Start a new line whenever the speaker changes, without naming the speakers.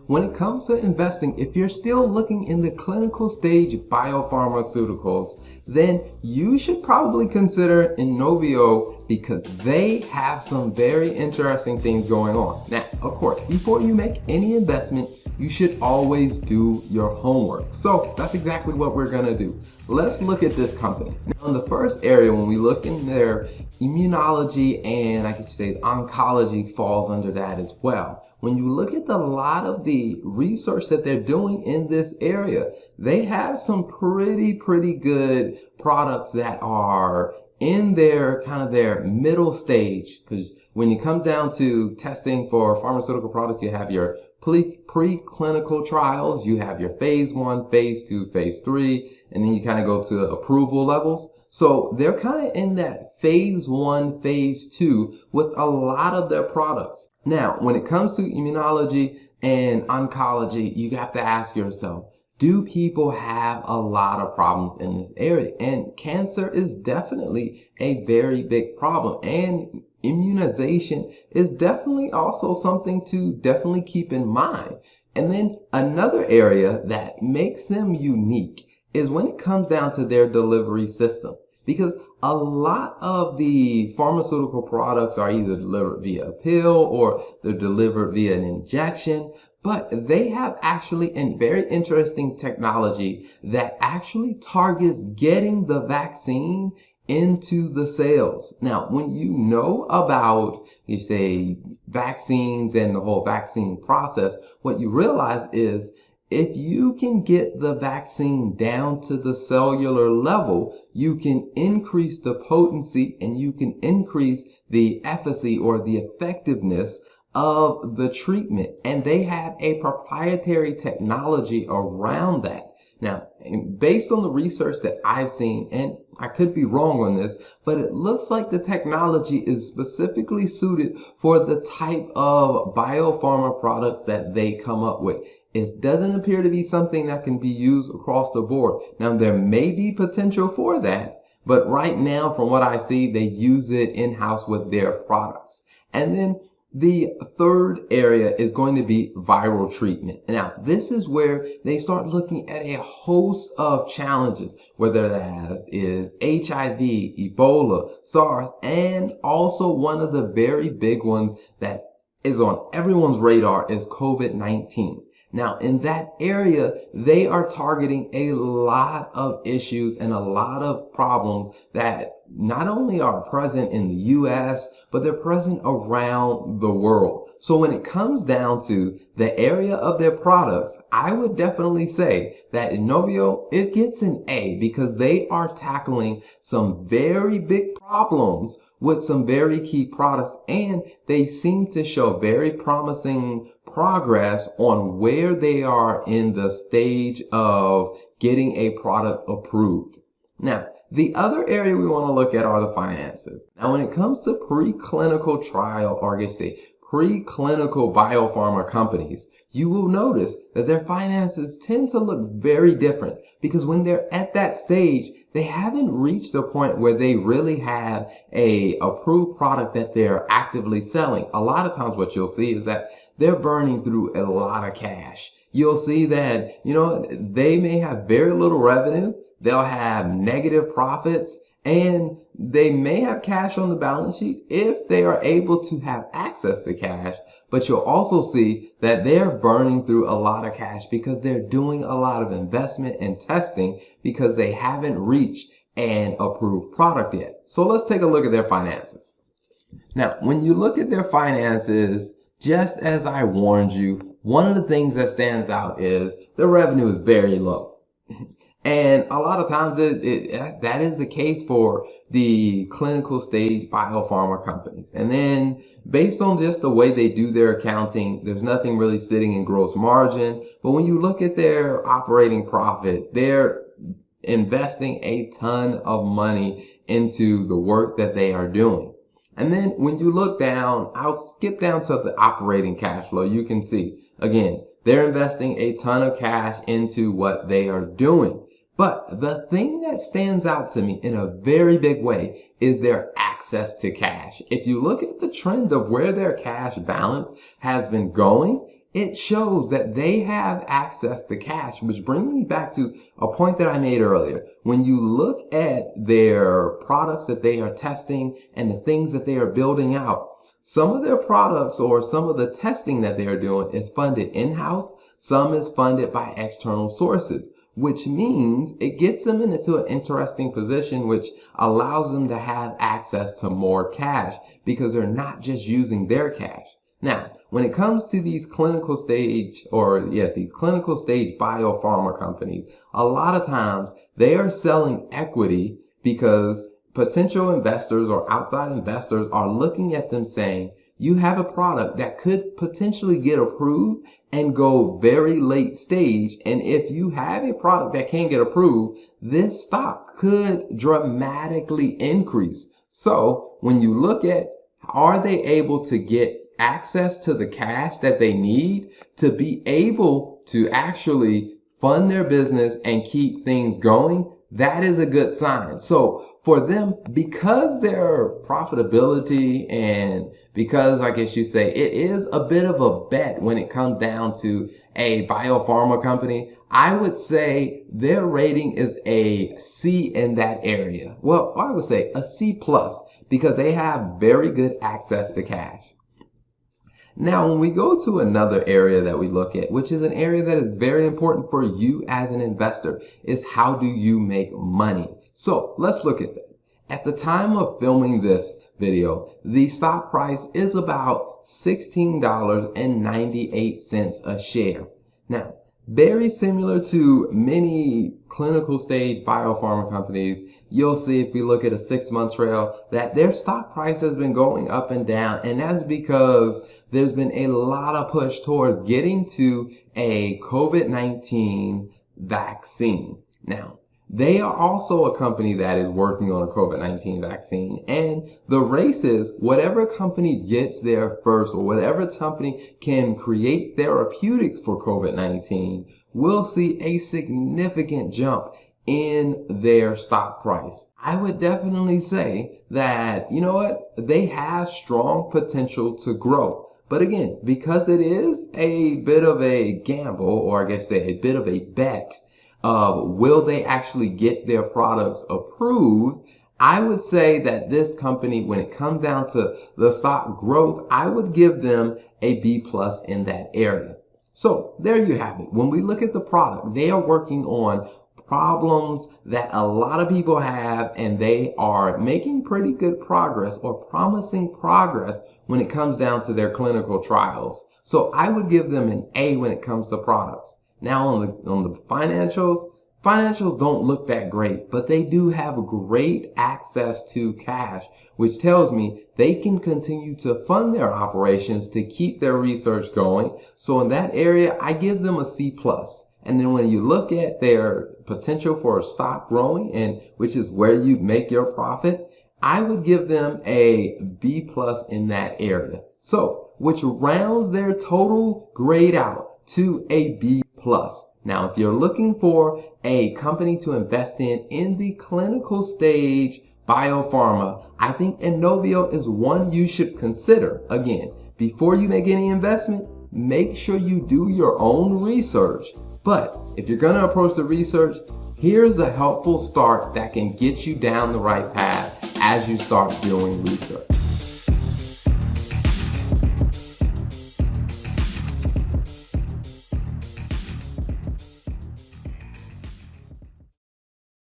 when it comes to investing, if you're still looking in the clinical stage biopharmaceuticals, then you should probably consider Inovio because they have some very interesting things going on. Now, of course, before you make any investment, you should always do your homework. So that's exactly what we're gonna do. Let's look at this company. Now, in the first area, when we look in their immunology, and I could say oncology falls under that as well. When you look at a lot of the research that they're doing in this area, they have some pretty good products that are in their kind of their middle stage. Because when you come down to testing for pharmaceutical products, you have your pre-clinical trials, you have your phase 1, phase 2, phase 3, and then you kind of go to approval levels. So they're kind of in that phase 1, phase 2 with a lot of their products. Now, when it comes to immunology and oncology, you have to ask yourself, do people have a lot of problems in this area? And cancer is definitely a very big problem. And immunization is definitely also something to definitely keep in mind. And then another area that makes them unique is when it comes down to their delivery system. Because a lot of the pharmaceutical products are either delivered via a pill or they're delivered via an injection, but they have actually a very interesting technology that actually targets getting the vaccine into the cells. Now, when you know about, you say, vaccines and the whole vaccine process, what you realize is if you can get the vaccine down to the cellular level, you can increase the potency and you can increase the efficacy or the effectiveness of the treatment. And they have a proprietary technology around that. Now, based on the research that I've seen, and I could be wrong on this, but it looks like the technology is specifically suited for the type of biopharma products that they come up with. It doesn't appear to be something that can be used across the board. Now, there may be potential for that, but right now, from what I see, they use it in-house with their products. And then the third area is going to be viral treatment. Now, this is where they start looking at a host of challenges, whether that is HIV, Ebola, SARS, and also one of the very big ones that is on everyone's radar is COVID-19. Now, in that area, they are targeting a lot of issues and a lot of problems that not only are present in the US, but they're present around the world. So when it comes down to the area of their products, I would definitely say that Inovio, it gets an A because they are tackling some very big problems with some very key products, and they seem to show very promising progress on where they are in the stage of getting a product approved. Now, the other area we want to look at are the finances. Now, when it comes to preclinical trial, or I guess say preclinical biopharma companies, you will notice that their finances tend to look very different because when they're at that stage, they haven't reached a point where they really have a approved product that they're actively selling. A lot of times what you'll see is that they're burning through a lot of cash. You'll see that, they may have very little revenue. They'll have negative profits, and they may have cash on the balance sheet if they are able to have access to cash, but you'll also see that they're burning through a lot of cash because they're doing a lot of investment and testing because they haven't reached an approved product yet. So let's take a look at their finances. Now, when you look at their finances, just as I warned you, one of the things that stands out is the revenue is very low. And a lot of times that is the case for the clinical stage biopharma companies. And then based on just the way they do their accounting, there's nothing really sitting in gross margin. But when you look at their operating profit, they're investing a ton of money into the work that they are doing. And then when you look down, I'll skip down to the operating cash flow. You can see, again, they're investing a ton of cash into what they are doing. But the thing that stands out to me in a very big way is their access to cash. If you look at the trend of where their cash balance has been going, it shows that they have access to cash, which brings me back to a point that I made earlier. When you look at their products that they are testing and the things that they are building out, some of their products or some of the testing that they are doing is funded in-house, some is funded by external sources, which means it gets them into an interesting position, which allows them to have access to more cash because they're not just using their cash. Now, when it comes to these clinical stage these clinical stage biopharma companies, a lot of times they are selling equity because potential investors or outside investors are looking at them saying, you have a product that could potentially get approved and go very late stage. And if you have a product that can get approved, this stock could dramatically increase. So when you look at, are they able to get access to the cash that they need to be able to actually fund their business and keep things going, that is a good sign. So for them, because their profitability and because I guess you say it is a bit of a bet when it comes down to a biopharma company, I would say their rating is a C in that area. Well, I would say a C plus because they have very good access to cash. Now, when we go to another area that we look at, which is an area that is very important for you as an investor, is how do you make money? So let's look at that. At the time of filming this video, the stock price is about $16.98 a share. Now, very similar to many clinical stage biopharma companies, you'll see if you look at a 6-month trail that their stock price has been going up and down, and that's because there's been a lot of push towards getting to a COVID-19 vaccine. Now, they are also a company that is working on a COVID-19 vaccine, and the race is whatever company gets there first or whatever company can create therapeutics for COVID-19 will see a significant jump in their stock price. I would definitely say that, you know what, they have strong potential to grow. But again, because it is a bit of a gamble, or I guess a bit of a bet, will they actually get their products approved? I would say that this company, when it comes down to the stock growth, I would give them a B plus in that area. So there you have it. When we look at the product, they are working on problems that a lot of people have, and they are making pretty good progress or promising progress when it comes down to their clinical trials. So I would give them an A when it comes to products. Now on the financials don't look that great, but they do have great access to cash, which tells me they can continue to fund their operations to keep their research going. So in that area, I give them a C plus. And then when you look at their potential for stock growing, and which is where you make your profit, I would give them a B plus in that area. So, which rounds their total grade out to a B plus. Now, if you're looking for a company to invest in the clinical stage biopharma, I think Inovio is one you should consider. Again, before you make any investment, make sure you do your own research. But if you're going to approach the research, here's a helpful start that can get you down the right path as you start doing research.